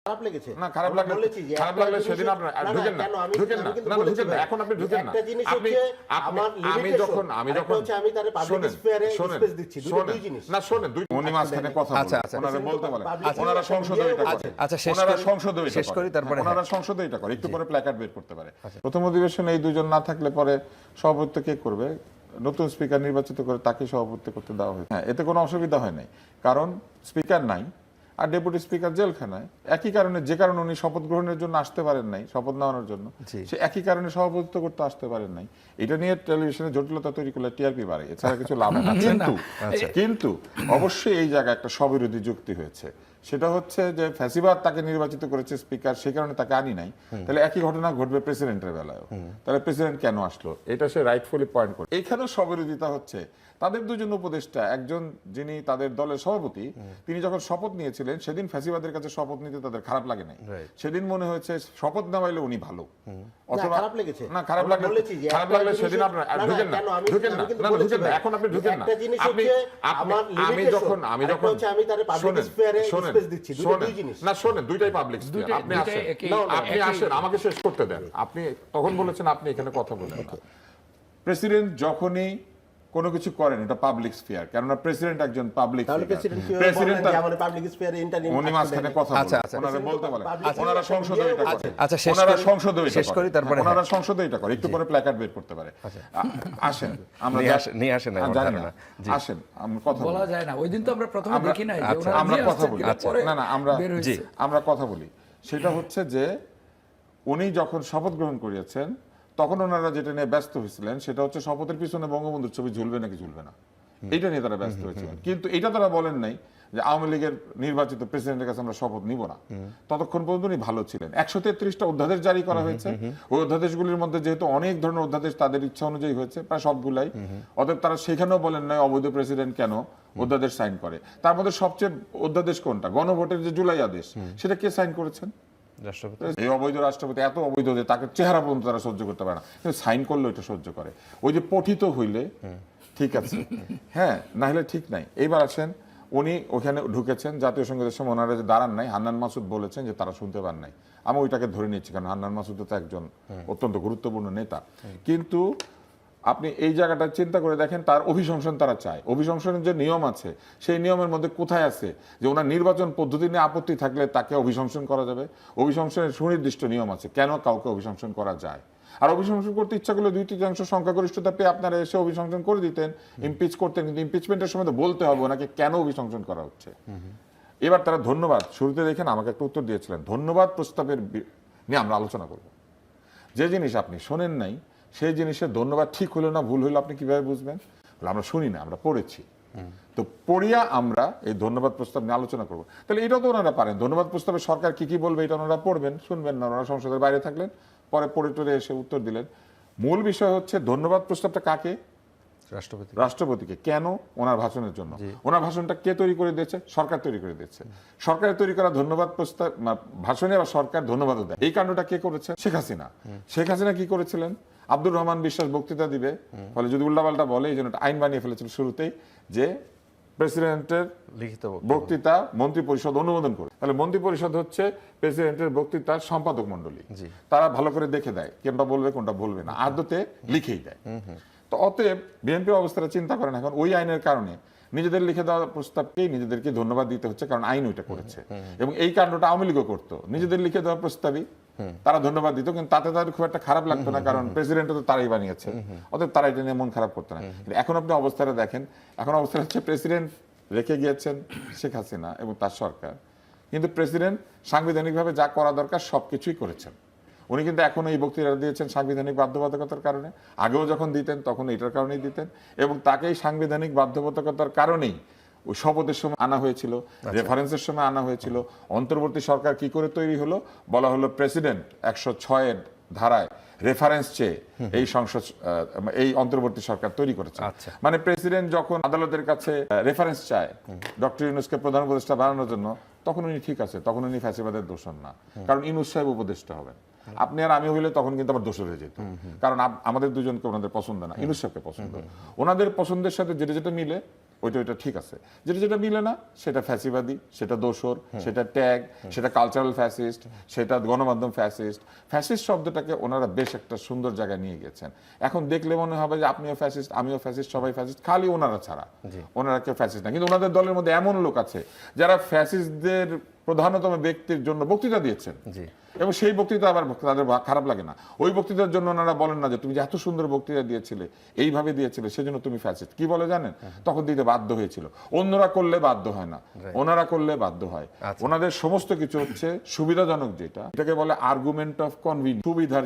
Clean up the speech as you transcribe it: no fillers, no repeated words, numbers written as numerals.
খারাপ লেগেছে না খারাপ লাগলে সেদিন আপনার ঢুকেন না ঢুকেন না এখন আপনি ঢুকেন না আমি যখন আমি তার পাবলিক স্পেয়ারে স্পেস দিচ্ছি দুই জিনিস না শোনেন দুই উনি মাঝখানে কথা ওনারা বলতে বলেন ওনারা সংসদে এটা করে ওনারা সংসদে শেষ করি তারপরে ওনারা সংসদে এটা করে একটু পরে প্ল্যাকার্ড বের করতে পারে প্রথম অধিবেশনে এই দুজন না থাকলে পরে সভাপতিত্ব কে করবে নতুন স্পিকার নির্বাচিত করে তাকে সভাপতি করতে দেওয়া হয়েছে হ্যাঁ এতে কোনো অসুবিধা হয় নাই কারণ স্পিকার নাই আর ডেপুটি স্পিকার জেলখানায় একই কারণে যে কারণে উনি শপথ গ্রহণের জন্য আসতে পারেন নাই শপথ নেওয়ানোর জন্য সে একই কারণে সভাপতিত্ব করতে আসতে পারেন নাই এটা নিয়ে টেলিভিশনে জটিলতা তৈরি করলে টিআরপি বাড়ে এছাড়া কিছু লাভ না কিন্তু অবশ্যই এই জায়গায় একটা স্ববিরোধী যুক্তি হয়েছে সেটা হচ্ছে যে ফ্যাসিবাদ তাকে নির্বাচিত করেছে স্পিকার সে কারণে তাকে আনি নাই তাহলে একই ঘটনা ঘটবে প্রেসিডেন্টের বেলায়ও তাহলে প্রেসিডেন্ট কেন আসলো এটা সে রাইটফুলি পয়েন্ট করে এখানেও স্ববিরোধিতা হচ্ছে তাদের দুজন উপদেষ্টা একজন যিনি তাদের দলের সভাপতি তিনি যখন শপথ নিয়েছিলেন সেদিন ফ্যাসিবাদের কাছে শপথ নিতে তাদের খারাপ লাগে নাই সেদিন মনে হয়েছে শপথ নেওয়াইলে উনি ভালো অথবা খারাপ লেগেছে না খারাপ লাগলে সেদিন আপনার ঢুকেন না এখন আপনি ঢুকেন না আমি যখন আমি তার পাবলিক স্পেয়ারে স্পেস দিচ্ছি দুই জিনিস না শোনেন দুইটাই পাবলিক স্পেয়ার আপনি আসেন আমাকে শেষ করতে দেন আপনি তখন বলেছেন আপনি এখানে কথা বলেন না প্রেসিডেন্ট যখনই কোনো কিছু করেন এটা পাবলিক স্ফিয়ার কেননা প্রেসিডেন্ট একজন পাবলিক প্রেসিডেন্ট আমাদের পাবলিক স্ফিয়ারে ইন্টারনেট উনি মাঝখানে কথা ওনারা বলতে বলেন ওনারা সংসদে এটা করে ওনারা সংসদে শেষ করি তারপরে ওনারা সংসদে এটা করে একটু পরে প্ল্যাকার্ড বের করতে পারে আসেন আমরা নিয়ে আসেন আসেন আমরা কথা বলা যায় না ওই দিন তো আমরা প্রথমে দেখি নাই আমরা কথা বলি না আমরা কথা বলি সেটা হচ্ছে যে উনি যখন শপথ গ্রহণ করিয়েছেন তখন ওনারা যেটা নিয়ে ব্যস্ত হয়েছিলেন সেটা হচ্ছে শপথের পিছনে বঙ্গবন্ধুর ছবি ঝুলবে নাকি ঝুলবে না এটা নিয়ে তারা ব্যস্ত হয়েছিলেন কিন্তু এটা তারা বলেন নাই যে আওয়ামী লীগের নির্বাচিত প্রেসিডেন্টের কাছে আমরা শপথ নিব না ততক্ষণ পর্যন্ত উনি ভালো ছিলেন 133টা অধ্যাদেশ জারি করা হয়েছে ওই অধ্যাদেশগুলির মধ্যে যেহেতু অনেক ধরনের অধ্যাদেশ তাদের ইচ্ছা অনুযায়ী হয়েছে প্রায় সবগুলাই অতএব তারা সেখানেও বলেন নাই অবৈধ প্রেসিডেন্ট কেন অধ্যাদেশ সাইন করে তার মধ্যে সবচেয়ে অধ্যাদেশ কোনটা গণভোটের যে জুলাই আদেশ সেটা কে সাইন করেছেন এই অবৈধ রাষ্ট্রপতি এত অবৈধ যে তাকে চেহারা পর্যন্ত তারা সহ্য করতে পারে না কিন্তু সাইন করলে এটা সহ্য করে ওই যে পঠিত হইলে ঠিক আছে হ্যাঁ না হলে ঠিক নাই এইবার আছেন উনি ওখানে ঢুকেছেন জাতীয় সংগীতের সময় ওনারা যে দাঁড়ান নাই হান্নান মাসুদ বলেছেন যে তারা শুনতে পান নাই আমি ওইটাকে ধরে নিচ্ছি কারণ হান্নান মাসুদ তো একজন অত্যন্ত গুরুত্বপূর্ণ নেতা কিন্তু আপনি এই জায়গাটা চিন্তা করে দেখেন তার অভিশংসন তারা চায় অভিশংসনের যে নিয়ম আছে সেই নিয়মের মধ্যে কোথায় আছে যে ওনার নির্বাচন পদ্ধতি নিয়ে আপত্তি থাকলে তাকে অভিশংসন করা যাবে অভিশংসনের সুনির্দিষ্ট নিয়ম আছে কেন কাউকে অভিশংসন করা যায় আর অভিশংসন করতে ইচ্ছা করলে 2/3 সংখ্যাগরিষ্ঠতা পেয়ে আপনারা এসে অভিশংসন করে দিতেন ইমপিচ করতেন কিন্তু ইমপিচমেন্টের সময় তো বলতে হবে ওনাকে কেন অভিশংসন করা হচ্ছে এবার তারা ধন্যবাদ শুরুতে দেখেন আমাকে একটা উত্তর দিয়েছিলেন ধন্যবাদ প্রস্তাবের নিয়ে আমরা আলোচনা করব যে জিনিস আপনি শোনেন নাই সেই জিনিসের ধন্যবাদ ঠিক হলো না ভুল হলো আপনি কিভাবে বুঝবেন আমরা শুনি না আমরা পড়েছি তো পড়িয়া আমরা এই ধন্যবাদ প্রস্তাব নিয়ে আলোচনা করবো তাহলে এটাও তো ওনারা পারেন ধন্যবাদ প্রস্তাবে সরকার কি কি বলবে এটা ওনারা পড়বেন শুনবেন না ওনারা সংসদের বাইরে থাকলেন পরে পড়ে টরে এসে উত্তর দিলেন মূল বিষয় হচ্ছে ধন্যবাদ প্রস্তাবটা কাকে রাষ্ট্রপতিকে কেন ওনার ভাষণের জন্য ওনার ভাষণটা কে তৈরি করে দিয়েছে সরকার তৈরি করে দিয়েছে সরকারের তৈরি করা ধন্যবাদ প্রস্তাব ভাষণে আবার সরকার ধন্যবাদও দেয় এই কাণ্ডটা কে করেছে শেখ হাসিনা কি করেছিলেন আব্দুর রহমান বিশ্বাস বক্তৃতা দিবে ফলে যদি উল্টাপাল্টা বলে এই জন্য আইন বানিয়ে ফেলেছিল শুরুতেই যে প্রেসিডেন্টের লিখিত বক্তৃতা মন্ত্রী পরিষদ অনুমোদন করে তাহলে মন্ত্রী পরিষদ হচ্ছে প্রেসিডেন্টের বক্তৃতার সম্পাদক মন্ডলী তারা ভালো করে দেখে দেয় কোনটা বলবে কোনটা বলবে না আদতে লিখেই দেয় তো অতএব বিএনপি অবস্থাটা চিন্তা করেন এখন ওই আইনের কারণে নিজেদের লিখে দেওয়া প্রস্তাবকেই নিজেদেরকে ধন্যবাদ দিতে হচ্ছে কারণ আইন ওইটা করেছে এবং এই কাণ্ডটা আওয়ামী লীগও করতো নিজেদের লিখে দেওয়া প্রস্তাবই তারা ধন্যবাদ দিত কিন্তু তাতে তাদের খুব একটা খারাপ লাগতো না কারণ প্রেসিডেন্ট তো তারাই বানিয়েছে অতএব তারা এটা নিয়ে মন খারাপ করতো না এখন আপনি অবস্থাটা দেখেন এখন অবস্থা হচ্ছে প্রেসিডেন্ট রেখে গিয়েছেন শেখ হাসিনা এবং তার সরকার কিন্তু প্রেসিডেন্ট সাংবিধানিকভাবে যা করা দরকার সবকিছুই করেছেন উনি কিন্তু এখন এই বক্তৃতা দিয়েছেন সাংবিধানিক বাধ্যবাধকতার কারণে আগেও যখন দিতেন তখন এটার কারণেই দিতেন এবং তাকেই সাংবিধানিক বাধ্যবাধকতার কারণেই ওই শপথের সময় আনা হয়েছিল রেফারেন্সের সময় আনা হয়েছিল অন্তর্বর্তী সরকার কি করে তৈরি হলো বলা হলো প্রেসিডেন্ট 106 ধারায় রেফারেন্স চেয়ে এই সংসদ এই অন্তর্বর্তী সরকার তৈরি করেছে মানে প্রেসিডেন্ট যখন আদালতের কাছে রেফারেন্স চায় ডক্টর ইউনূসকে প্রধান উপদেষ্টা বানানোর জন্য তখন উনি ঠিক আছে তখন উনি ফ্যাসিবাদের দোষর না কারণ ইউনূস সাহেব উপদেষ্টা হবেন আপনি আর আমি হইলে তখন কিন্তু আমার দোষর হয়ে যেত কারণ আমাদের দুজনকে ওনাদের পছন্দ না ইউনূস সাহেবকে পছন্দ ওনাদের পছন্দের সাথে যেটা যেটা মিলে ওইটা ঠিক আছে, যেটা যেটা মিলে না সেটা ফ্যাসিবাদী, সেটা দোসর, সেটা ট্যাগ, সেটা কালচারাল ফ্যাসিস্ট, সেটা গণমাধ্যম ফ্যাসিস্ট। ফ্যাসিস্ট শব্দটাকে ওনারা বেশ একটা সুন্দর জায়গায় নিয়ে গেছেন। এখন দেখলে মনে হবে যে আপনিও ফ্যাসিস্ট, আমিও ফ্যাসিস্ট, সবাই ফ্যাসিস্ট, খালি ওনারা ছাড়া ওনারা কেউ ফ্যাসিস্ট না। কিন্তু ওনাদের দলের মধ্যে এমন লোক আছে যারা ফ্যাসিস্টদের প্রধানতম ব্যক্তির জন্য বক্তৃতা দিয়েছেন, এবং সেই বক্তৃতা আবার তাদের খারাপ লাগে না। ওই বক্তৃতার জন্য ওনারা বলেন না যে তুমি যে এত সুন্দর বক্তৃতা দিয়েছিলে, এইভাবে দিয়েছিলে, সেজন্য তুমি ফ্যাসিস্ট। কি বলে জানেন? তখন দিতে বাধ্য হয়েছিল। অন্যরা করলে বাধ্য হয় না, ওনারা করলে বাধ্য হয়। ওনাদের সমস্ত কিছু হচ্ছে সুবিধাজনক, যেটা এটাকে বলে আর্গুমেন্ট অফ কনভিনিয়েন্স, সুবিধার